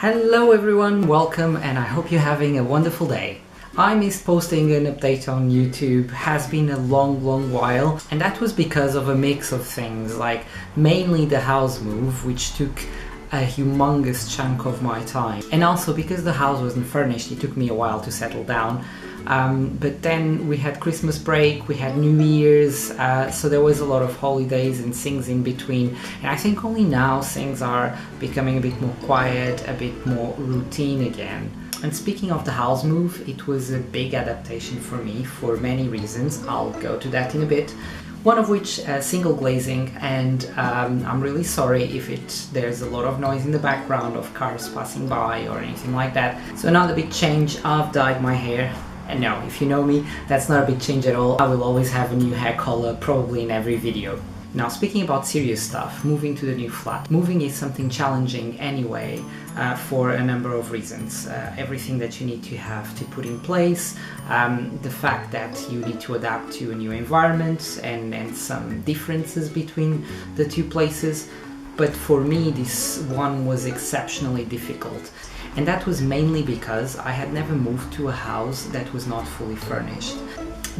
Hello everyone, welcome, and I hope you're having a wonderful day. I missed posting an update on YouTube, has been a long while, and that was because of a mix of things, like mainly the house move, which took a humongous chunk of my time, and also because the house wasn't furnished, it took me a while to settle down. But then we had Christmas break, we had New Year's, so there was a lot of holidays and things in between, and I think only now things are becoming a bit more quiet, a bit more routine again. And speaking of the house move, it was a big adaptation for me for many reasons. I'll go to that in a bit. One of which single glazing, and I'm really sorry if there's a lot of noise in the background of cars passing by or anything like that. So another big change, I've dyed my hair. And no, if you know me, that's not a big change at all. I will always have a new hair color probably in every video. Now, speaking about serious stuff, moving to the new flat. Moving is something challenging anyway, for a number of reasons. Everything that you need to have to put in place, the fact that you need to adapt to a new environment and some differences between the two places. But for me, this one was exceptionally difficult. And that was mainly because I had never moved to a house that was not fully furnished.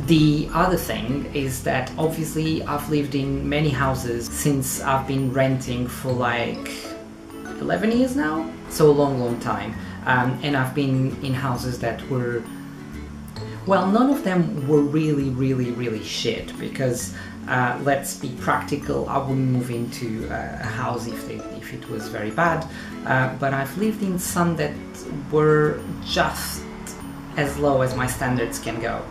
The other thing is that obviously I've lived in many houses since I've been renting for like 11 years now, so a long time. And I've been in houses that were, well, none of them were really shit, because let's be practical, I wouldn't move into a house if it was very bad, but I've lived in some that were just as low as my standards can go.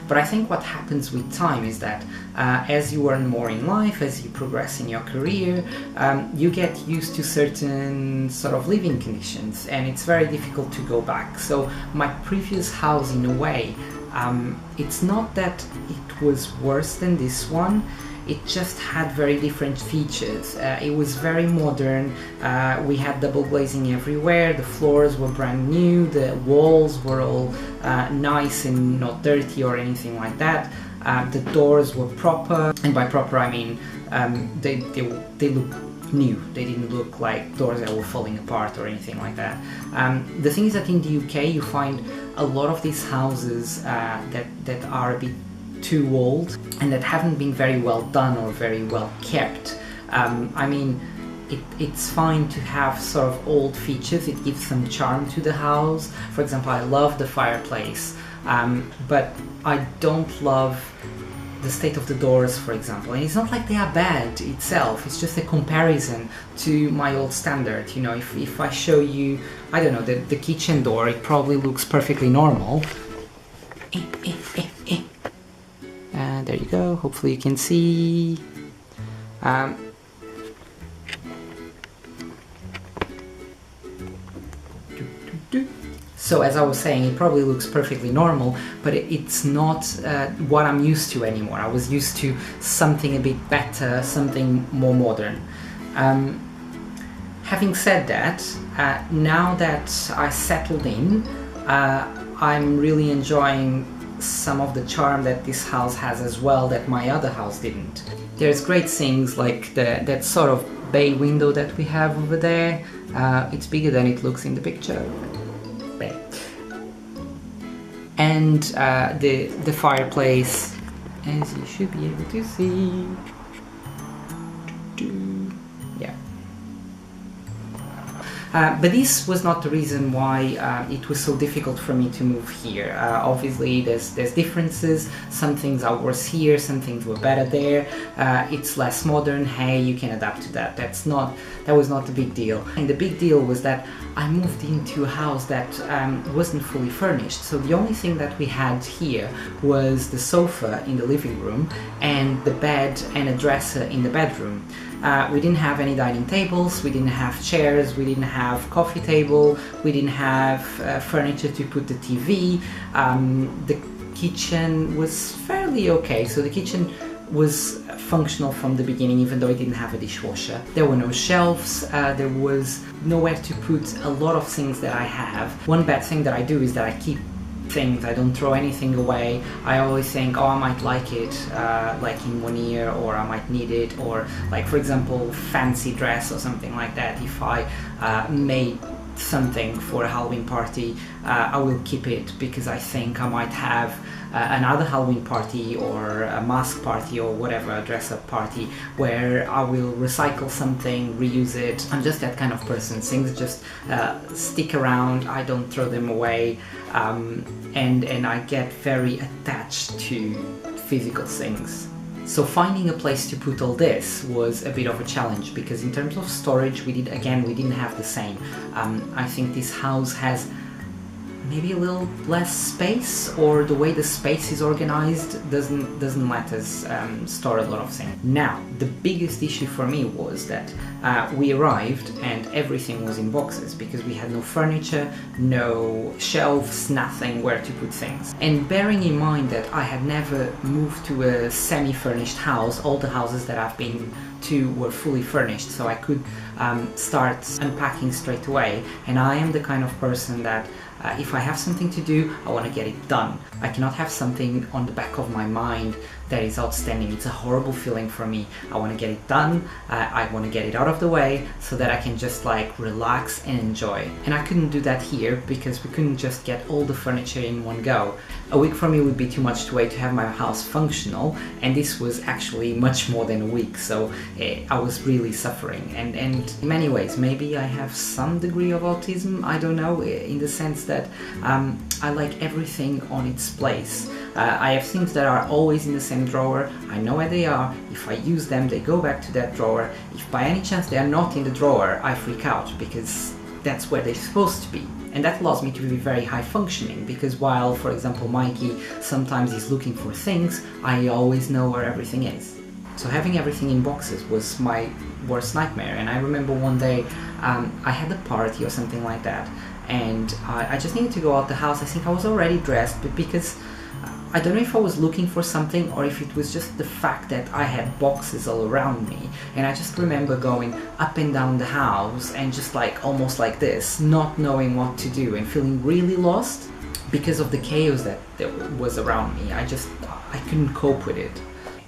But I think what happens with time is that as you earn more in life, as you progress in your career, you get used to certain sort of living conditions, and it's very difficult to go back. So my previous house, in a way, it's not that it was worse than this one, it just had very different features. It was very modern, we had double glazing everywhere, the floors were brand new, the walls were all nice and not dirty or anything like that. The doors were proper, and by proper I mean they looked new. They didn't look like doors that were falling apart or anything like that. The thing is that in the UK you find a lot of these houses that are a bit too old and that haven't been very well done or very well kept. I mean, it's fine to have sort of old features, it gives some charm to the house. For example, I love the fireplace, but I don't love the state of the doors, for example. And it's not like they are bad itself, it's just a comparison to my old standard. You know, if I show you, I don't know, the kitchen door, it probably looks perfectly normal. There you go, hopefully you can see. So as I was saying, it probably looks perfectly normal, but it's not what I'm used to anymore. I was used to something a bit better, something more modern. Having said that, now that I settled in, I'm really enjoying some of the charm that this house has as well that my other house didn't. There's great things like that sort of bay window that we have over there. It's bigger than it looks in the picture. And the fireplace, as you should be able to see. Yeah. But this was not the reason why it was so difficult for me to move here. Obviously there's differences, some things are worse here, some things were better there, it's less modern, hey, you can adapt to that. That was not the big deal. And the big deal was that I moved into a house that wasn't fully furnished, so the only thing that we had here was the sofa in the living room and the bed and a dresser in the bedroom. We didn't have any dining tables, we didn't have chairs, we didn't have coffee table, we didn't have furniture to put the TV. The kitchen was fairly okay, so the kitchen was functional from the beginning, even though it didn't have a dishwasher. There were no shelves, there was nowhere to put a lot of things that I have. One bad thing that I do is that I keep things, I don't throw anything away. I always think, oh, I might like it like in 1 year, or I might need it, or like for example fancy dress or something like that. If I may something for a Halloween party, I will keep it because I think I might have another Halloween party or a mask party or whatever, a dress-up party, where I will recycle something, reuse it. I'm just that kind of person. Things just stick around, I don't throw them away, and I get very attached to physical things. So finding a place to put all this was a bit of a challenge, because in terms of storage we didn't have the same. I think this house has maybe a little less space, or the way the space is organized doesn't let us store a lot of things. Now, the biggest issue for me was that we arrived and everything was in boxes, because we had no furniture, no shelves, nothing where to put things. And bearing in mind that I had never moved to a semi-furnished house, all the houses that I've been to were fully furnished, so I could start unpacking straight away. And I am the kind of person that if I have something to do, I want to get it done. I cannot have something on the back of my mind that is outstanding. It's a horrible feeling for me. I want to get it done, I want to get it out of the way so that I can just like relax and enjoy. And I couldn't do that here because we couldn't just get all the furniture in one go. A week for me would be too much to wait to have my house functional, and this was actually much more than a week, so I was really suffering. And in many ways, maybe I have some degree of autism, I don't know, in the sense that I like everything on its place. I have things that are always in the same drawer, I know where they are, if I use them they go back to that drawer. If by any chance they are not in the drawer, I freak out, because that's where they're supposed to be. And that allows me to be very high functioning, because while, for example, Mikey sometimes is looking for things, I always know where everything is. So having everything in boxes was my worst nightmare. And I remember one day I had a party or something like that, and I just needed to go out the house. I think I was already dressed, but because I don't know if I was looking for something or if it was just the fact that I had boxes all around me, and I just remember going up and down the house and just like almost like this, not knowing what to do and feeling really lost because of the chaos that was around me. I couldn't cope with it.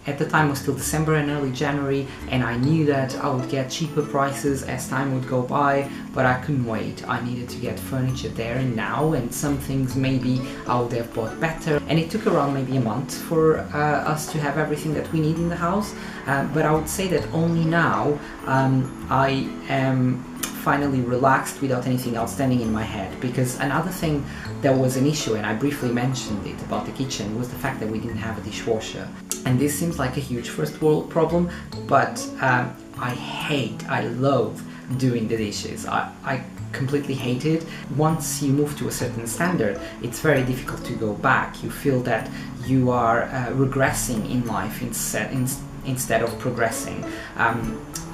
At the time it was still December and early January, and I knew that I would get cheaper prices as time would go by, but I couldn't wait. I needed to get furniture there and now, and some things maybe I would have bought better. And it took around maybe a month for us to have everything that we need in the house, but I would say that only now I am finally relaxed without anything else standing in my head. Because another thing that was an issue, and I briefly mentioned it about the kitchen, was the fact that we didn't have a dishwasher. And this seems like a huge first world problem, but I loathe doing the dishes. I completely hate it. Once you move to a certain standard, it's very difficult to go back. You feel that you are regressing in life instead of progressing.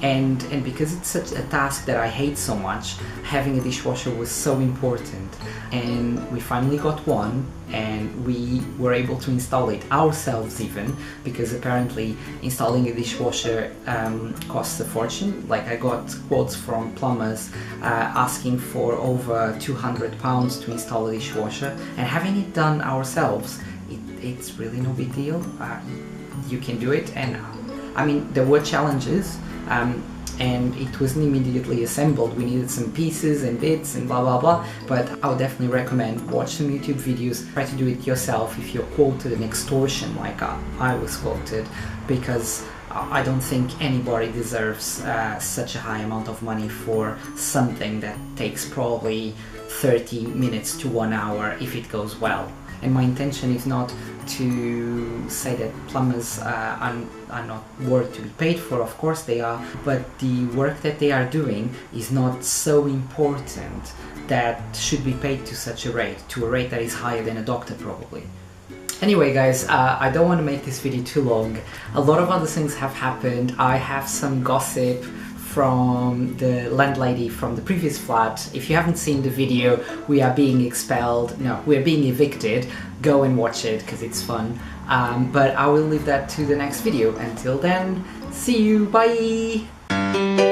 And because it's such a task that I hate so much, having a dishwasher was so important. And we finally got one, and we were able to install it ourselves even, because apparently installing a dishwasher costs a fortune. Like, I got quotes from plumbers asking for over £200 to install a dishwasher, and having it done ourselves, it's really no big deal. You can do it. And I mean, there were challenges, and it wasn't immediately assembled. We needed some pieces and bits and blah blah blah, but I would definitely recommend watch some YouTube videos, try to do it yourself if you're quoted an extortion like I was quoted, because I don't think anybody deserves such a high amount of money for something that takes probably 30 minutes to 1 hour if it goes well. And my intention is not to say that plumbers are not worth to be paid for. Of course they are, but the work that they are doing is not so important that should be paid to such a rate, to a rate that is higher than a doctor probably. Anyway guys, I don't want to make this video too long. A lot of other things have happened. I have some gossip from the landlady from the previous flat. If you haven't seen the video, we are being expelled. No, we're being evicted. Go and watch it because it's fun. But I will leave that to the next video. Until then, see you, bye!